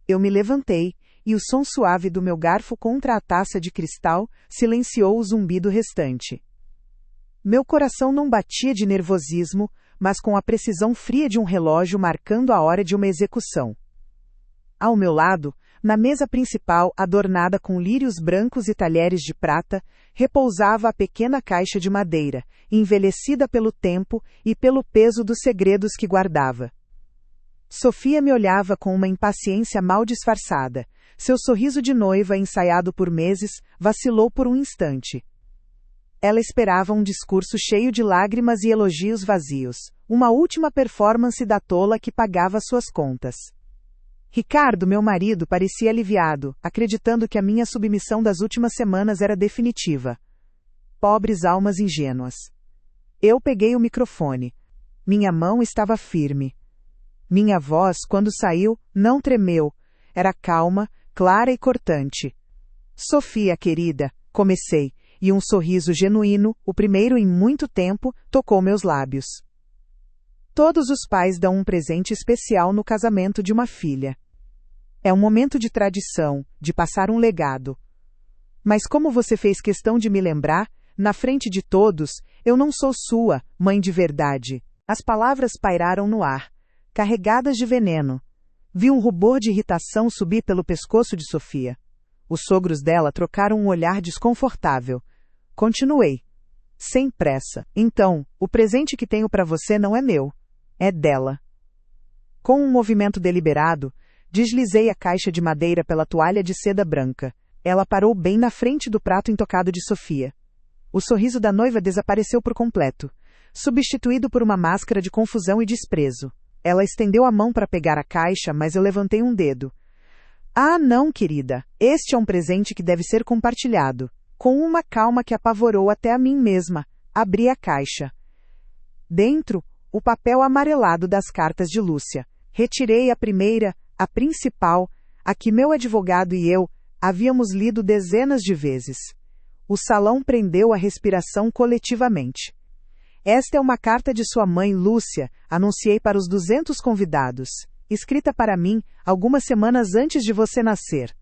Eu me levantei, e o som suave do meu garfo contra a taça de cristal silenciou o zumbido restante. Meu coração não batia de nervosismo, mas com a precisão fria de um relógio marcando a hora de uma execução. Ao meu lado, na mesa principal, adornada com lírios brancos e talheres de prata, repousava a pequena caixa de madeira, envelhecida pelo tempo e pelo peso dos segredos que guardava. Sofia me olhava com uma impaciência mal disfarçada. Seu sorriso de noiva, ensaiado por meses, vacilou por um instante. Ela esperava um discurso cheio de lágrimas e elogios vazios, uma última performance da tola que pagava suas contas. Ricardo, meu marido, parecia aliviado, acreditando que a minha submissão das últimas semanas era definitiva. Pobres almas ingênuas. Eu peguei o microfone. Minha mão estava firme. Minha voz, quando saiu, não tremeu. Era calma, clara e cortante. Sofia, querida, comecei, e um sorriso genuíno, o primeiro em muito tempo, tocou meus lábios. Todos os pais dão um presente especial no casamento de uma filha. É um momento de tradição, de passar um legado. Mas como você fez questão de me lembrar, na frente de todos, eu não sou sua, mãe de verdade. As palavras pairaram no ar, carregadas de veneno. Vi um rubor de irritação subir pelo pescoço de Sofia. Os sogros dela trocaram um olhar desconfortável. Continuei. Sem pressa. Então, o presente que tenho para você não é meu. É dela. Com um movimento deliberado, deslizei a caixa de madeira pela toalha de seda branca. Ela parou bem na frente do prato intocado de Sofia. O sorriso da noiva desapareceu por completo, substituído por uma máscara de confusão e desprezo. Ela estendeu a mão para pegar a caixa, mas eu levantei um dedo. Ah, não, querida. Este é um presente que deve ser compartilhado. Com uma calma que apavorou até a mim mesma, abri a caixa. Dentro, o papel amarelado das cartas de Lúcia. Retirei a primeira, a principal, a que meu advogado e eu havíamos lido dezenas de vezes. O salão prendeu a respiração coletivamente. Esta é uma carta de sua mãe, Lúcia, anunciei para os 200 convidados, escrita para mim algumas semanas antes de você nascer.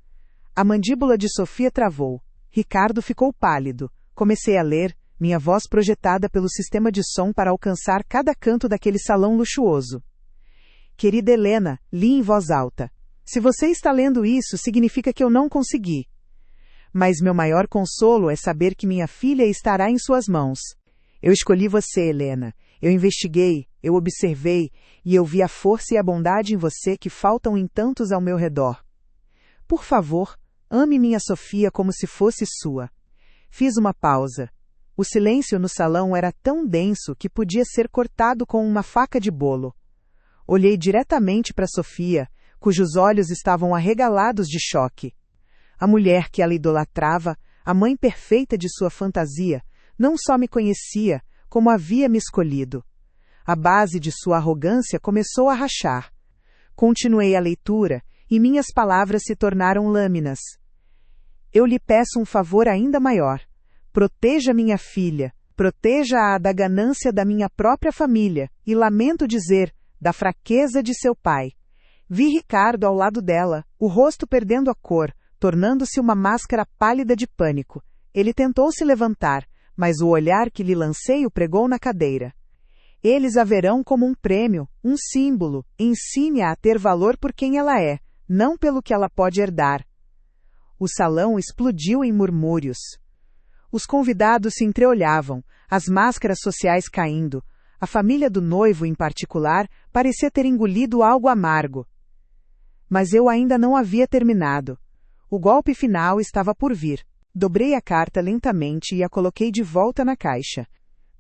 A mandíbula de Sofia travou. Ricardo ficou pálido. Comecei a ler, minha voz projetada pelo sistema de som para alcançar cada canto daquele salão luxuoso. Querida Helena, li em voz alta. Se você está lendo isso, significa que eu não consegui. Mas meu maior consolo é saber que minha filha estará em suas mãos. Eu escolhi você, Helena. Eu investiguei, eu observei, e eu vi a força e a bondade em você que faltam em tantos ao meu redor. Por favor, ame minha Sofia como se fosse sua. Fiz uma pausa. O silêncio no salão era tão denso que podia ser cortado com uma faca de bolo. Olhei diretamente para Sofia, cujos olhos estavam arregalados de choque. A mulher que ela idolatrava, a mãe perfeita de sua fantasia, não só me conhecia, como havia me escolhido. A base de sua arrogância começou a rachar. Continuei a leitura, e minhas palavras se tornaram lâminas. Eu lhe peço um favor ainda maior. Proteja minha filha, proteja-a da ganância da minha própria família, e lamento dizer, da fraqueza de seu pai. Vi Ricardo ao lado dela, o rosto perdendo a cor, tornando-se uma máscara pálida de pânico. Ele tentou se levantar, mas o olhar que lhe lancei o pregou na cadeira. Eles a verão como um prêmio, um símbolo, ensine-a a ter valor por quem ela é, não pelo que ela pode herdar. O salão explodiu em murmúrios. Os convidados se entreolhavam, as máscaras sociais caindo. A família do noivo, em particular, parecia ter engolido algo amargo. Mas eu ainda não havia terminado. O golpe final estava por vir. Dobrei a carta lentamente e a coloquei de volta na caixa.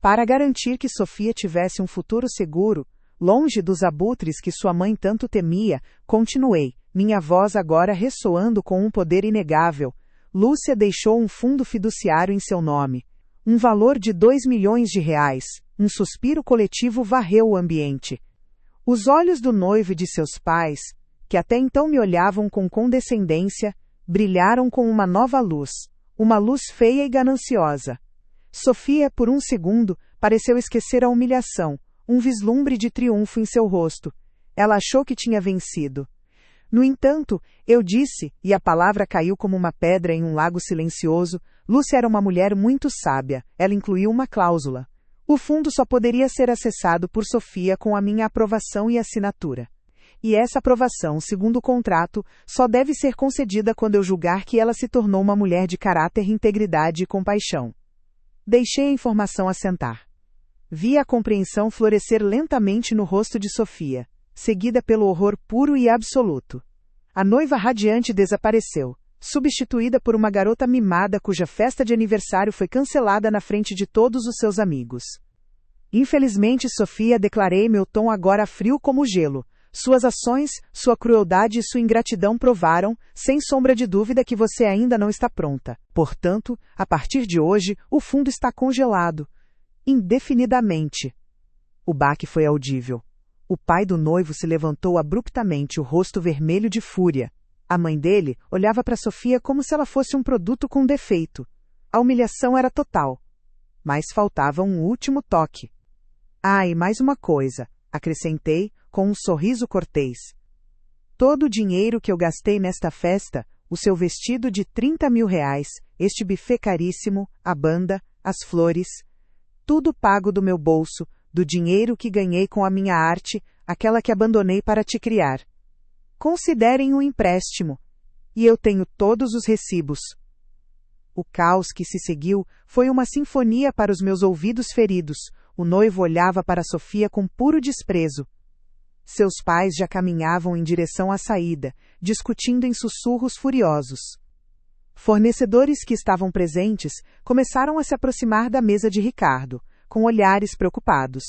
Para garantir que Sofia tivesse um futuro seguro, longe dos abutres que sua mãe tanto temia, continuei, minha voz agora ressoando com um poder inegável. Lúcia deixou um fundo fiduciário em seu nome. Um valor de R$2 milhões. Um suspiro coletivo varreu o ambiente. Os olhos do noivo e de seus pais, que até então me olhavam com condescendência, brilharam com uma nova luz, uma luz feia e gananciosa. Sofia, por um segundo, pareceu esquecer a humilhação, um vislumbre de triunfo em seu rosto. Ela achou que tinha vencido. No entanto, eu disse, e a palavra caiu como uma pedra em um lago silencioso, Lúcia era uma mulher muito sábia, ela incluiu uma cláusula. O fundo só poderia ser acessado por Sofia com a minha aprovação e assinatura. E essa aprovação, segundo o contrato, só deve ser concedida quando eu julgar que ela se tornou uma mulher de caráter, integridade e compaixão. Deixei a informação assentar. Vi a compreensão florescer lentamente no rosto de Sofia, seguida pelo horror puro e absoluto. A noiva radiante desapareceu, substituída por uma garota mimada cuja festa de aniversário foi cancelada na frente de todos os seus amigos. Infelizmente, Sofia, declarei, meu tom agora frio como gelo. Suas ações, sua crueldade e sua ingratidão provaram, sem sombra de dúvida, que você ainda não está pronta. Portanto, a partir de hoje, o fundo está congelado. Indefinidamente. O baque foi audível. O pai do noivo se levantou abruptamente, o rosto vermelho de fúria. A mãe dele olhava para Sofia como se ela fosse um produto com defeito. A humilhação era total. Mas faltava um último toque. Ah, e mais uma coisa, acrescentei, com um sorriso cortês. Todo o dinheiro que eu gastei nesta festa, o seu vestido de R$30 mil, este buffet caríssimo, a banda, as flores, tudo pago do meu bolso, do dinheiro que ganhei com a minha arte, aquela que abandonei para te criar. Considerem um empréstimo. E eu tenho todos os recibos. O caos que se seguiu foi uma sinfonia para os meus ouvidos feridos. O noivo olhava para Sofia com puro desprezo. Seus pais já caminhavam em direção à saída, discutindo em sussurros furiosos. Fornecedores que estavam presentes começaram a se aproximar da mesa de Ricardo, com olhares preocupados.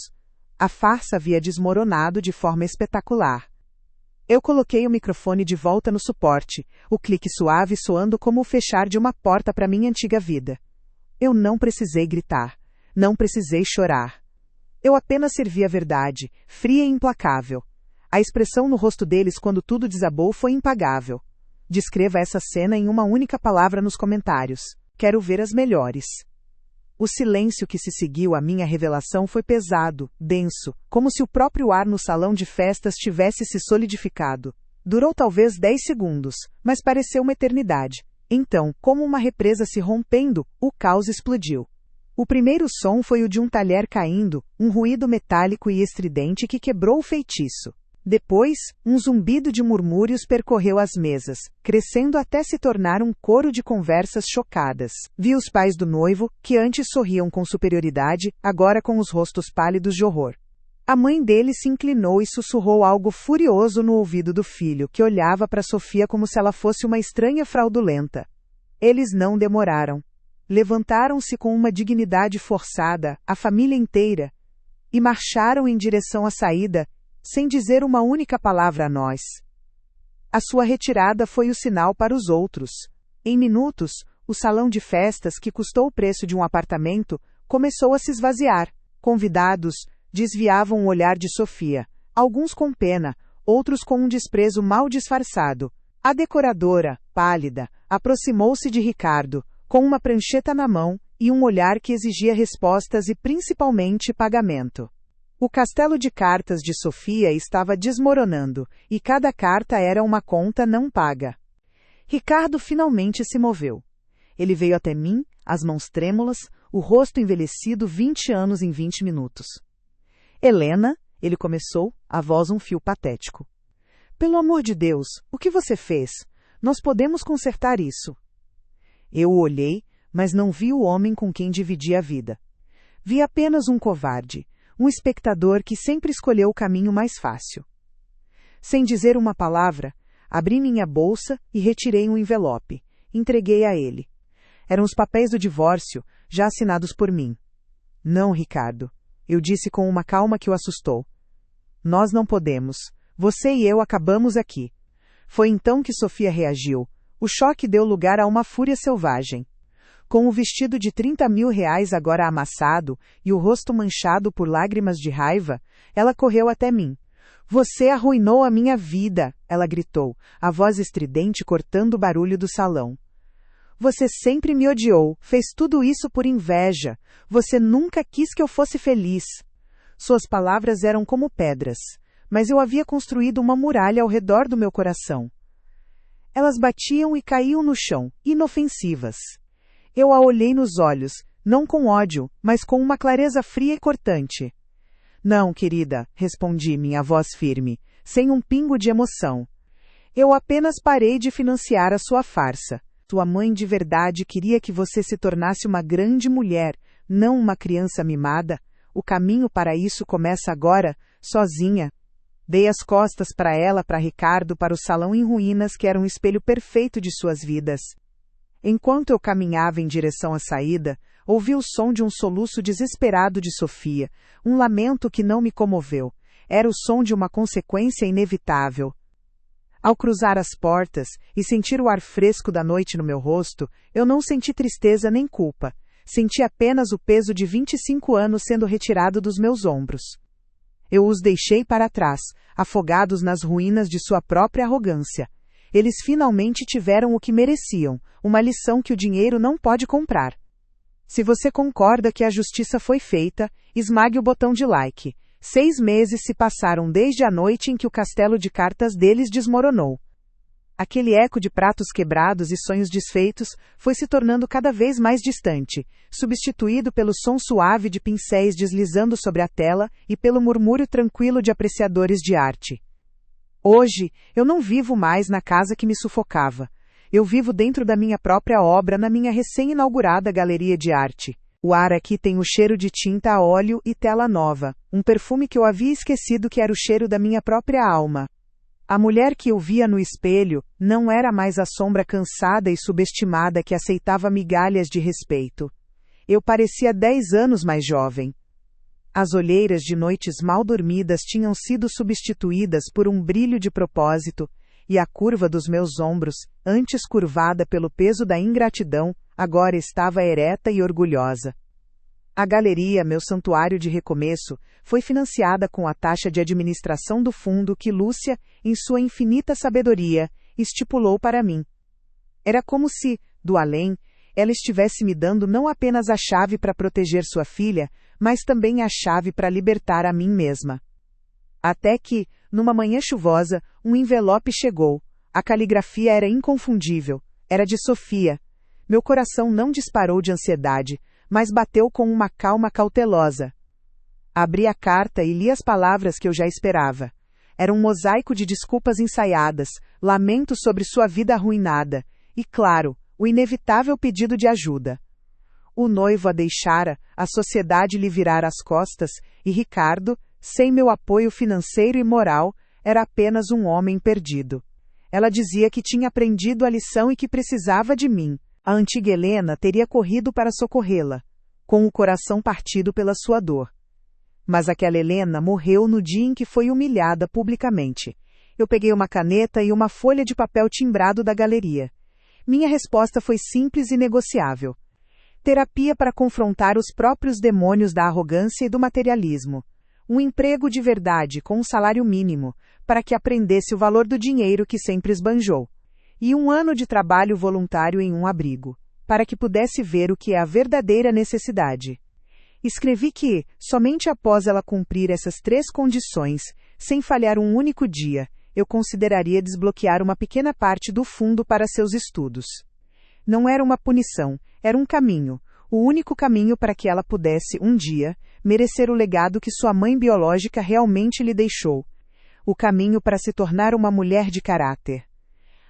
A farsa havia desmoronado de forma espetacular. Eu coloquei o microfone de volta no suporte, o clique suave soando como o fechar de uma porta para minha antiga vida. Eu não precisei gritar. Não precisei chorar. Eu apenas servi a verdade, fria e implacável. A expressão no rosto deles quando tudo desabou foi impagável. Descreva essa cena em uma única palavra nos comentários. Quero ver as melhores. O silêncio que se seguiu à minha revelação foi pesado, denso, como se o próprio ar no salão de festas tivesse se solidificado. Durou talvez 10 segundos, mas pareceu uma eternidade. Então, como uma represa se rompendo, o caos explodiu. O primeiro som foi o de um talher caindo, um ruído metálico e estridente que quebrou o feitiço. Depois, um zumbido de murmúrios percorreu as mesas, crescendo até se tornar um coro de conversas chocadas. Vi os pais do noivo, que antes sorriam com superioridade, agora com os rostos pálidos de horror. A mãe dele se inclinou e sussurrou algo furioso no ouvido do filho, que olhava para Sofia como se ela fosse uma estranha fraudulenta. Eles não demoraram. Levantaram-se com uma dignidade forçada, a família inteira, e marcharam em direção à saída, sem dizer uma única palavra a nós. A sua retirada foi o sinal para os outros. Em minutos, o salão de festas, que custou o preço de um apartamento, começou a se esvaziar. Convidados desviavam o olhar de Sofia, alguns com pena, outros com um desprezo mal disfarçado. A decoradora, pálida, aproximou-se de Ricardo, com uma prancheta na mão e um olhar que exigia respostas e principalmente pagamento. O castelo de cartas de Sofia estava desmoronando, e cada carta era uma conta não paga. Ricardo finalmente se moveu. Ele veio até mim, as mãos trêmulas, o rosto envelhecido 20 anos em 20 minutos. Helena, ele começou, a voz um fio patético. Pelo amor de Deus, o que você fez? Nós podemos consertar isso. Eu o olhei, mas não vi o homem com quem dividia a vida. Vi apenas um covarde, um espectador que sempre escolheu o caminho mais fácil. Sem dizer uma palavra, abri minha bolsa e retirei um envelope. Entreguei a ele. Eram os papéis do divórcio, já assinados por mim. Não, Ricardo. Eu disse com uma calma que o assustou. Nós não podemos. Você e eu acabamos aqui. Foi então que Sofia reagiu. O choque deu lugar a uma fúria selvagem. Com o vestido de 30 mil reais agora amassado e o rosto manchado por lágrimas de raiva, ela correu até mim. Você arruinou a minha vida, ela gritou, a voz estridente cortando o barulho do salão. Você sempre me odiou, fez tudo isso por inveja. Você nunca quis que eu fosse feliz. Suas palavras eram como pedras, mas eu havia construído uma muralha ao redor do meu coração. Elas batiam e caíam no chão, inofensivas. Eu a olhei nos olhos, não com ódio, mas com uma clareza fria e cortante. Não, querida, respondi, minha voz firme, sem um pingo de emoção. Eu apenas parei de financiar a sua farsa. Sua mãe de verdade queria que você se tornasse uma grande mulher, não uma criança mimada. O caminho para isso começa agora, sozinha. Dei as costas para ela, para Ricardo, para o salão em ruínas que era um espelho perfeito de suas vidas. Enquanto eu caminhava em direção à saída, ouvi o som de um soluço desesperado de Sofia, um lamento que não me comoveu. Era o som de uma consequência inevitável. Ao cruzar as portas e sentir o ar fresco da noite no meu rosto, eu não senti tristeza nem culpa. Senti apenas o peso de 25 anos sendo retirado dos meus ombros. Eu os deixei para trás, afogados nas ruínas de sua própria arrogância. Eles finalmente tiveram o que mereciam, uma lição que o dinheiro não pode comprar. Se você concorda que a justiça foi feita, esmague o botão de like. 6 meses se passaram desde a noite em que o castelo de cartas deles desmoronou. Aquele eco de pratos quebrados e sonhos desfeitos foi se tornando cada vez mais distante, substituído pelo som suave de pincéis deslizando sobre a tela e pelo murmúrio tranquilo de apreciadores de arte. Hoje, eu não vivo mais na casa que me sufocava. Eu vivo dentro da minha própria obra na minha recém-inaugurada galeria de arte. O ar aqui tem o cheiro de tinta a óleo e tela nova, um perfume que eu havia esquecido que era o cheiro da minha própria alma. A mulher que eu via no espelho não era mais a sombra cansada e subestimada que aceitava migalhas de respeito. Eu parecia 10 anos mais jovem. As olheiras de noites mal dormidas tinham sido substituídas por um brilho de propósito, e a curva dos meus ombros, antes curvada pelo peso da ingratidão, agora estava ereta e orgulhosa. A galeria, meu santuário de recomeço, foi financiada com a taxa de administração do fundo que Lúcia, em sua infinita sabedoria, estipulou para mim. Era como se, do além, ela estivesse me dando não apenas a chave para proteger sua filha, mas também a chave para libertar a mim mesma. Até que, numa manhã chuvosa, um envelope chegou. A caligrafia era inconfundível. Era de Sofia. Meu coração não disparou de ansiedade, mas bateu com uma calma cautelosa. Abri a carta e li as palavras que eu já esperava. Era um mosaico de desculpas ensaiadas, lamentos sobre sua vida arruinada, e, claro, o inevitável pedido de ajuda. O noivo a deixara, a sociedade lhe virara as costas, e Ricardo, sem meu apoio financeiro e moral, era apenas um homem perdido. Ela dizia que tinha aprendido a lição e que precisava de mim. A antiga Helena teria corrido para socorrê-la, com o coração partido pela sua dor. Mas aquela Helena morreu no dia em que foi humilhada publicamente. Eu peguei uma caneta e uma folha de papel timbrado da galeria. Minha resposta foi simples e negociável. Terapia para confrontar os próprios demônios da arrogância e do materialismo. Um emprego de verdade com um salário mínimo, para que aprendesse o valor do dinheiro que sempre esbanjou. E 1 ano de trabalho voluntário em um abrigo, para que pudesse ver o que é a verdadeira necessidade. Escrevi que, somente após ela cumprir essas 3 condições, sem falhar um único dia, eu consideraria desbloquear uma pequena parte do fundo para seus estudos. Não era uma punição, era um caminho, o único caminho para que ela pudesse, um dia, merecer o legado que sua mãe biológica realmente lhe deixou. O caminho para se tornar uma mulher de caráter.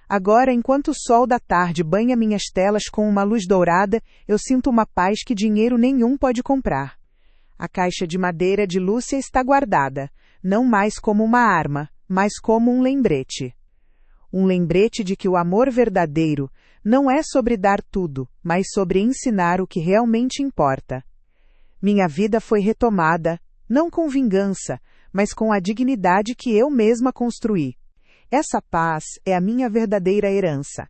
Agora, enquanto o sol da tarde banha minhas telas com uma luz dourada, eu sinto uma paz que dinheiro nenhum pode comprar. A caixa de madeira de Lúcia está guardada, não mais como uma arma, mas como um lembrete. Um lembrete de que o amor verdadeiro não é sobre dar tudo, mas sobre ensinar o que realmente importa. Minha vida foi retomada, não com vingança, mas com a dignidade que eu mesma construí. Essa paz é a minha verdadeira herança.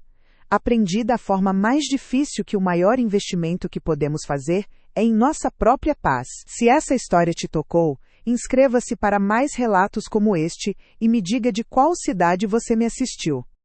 Aprendi da forma mais difícil que o maior investimento que podemos fazer é em nossa própria paz. Se essa história te tocou, inscreva-se para mais relatos como este e me diga de qual cidade você me assistiu.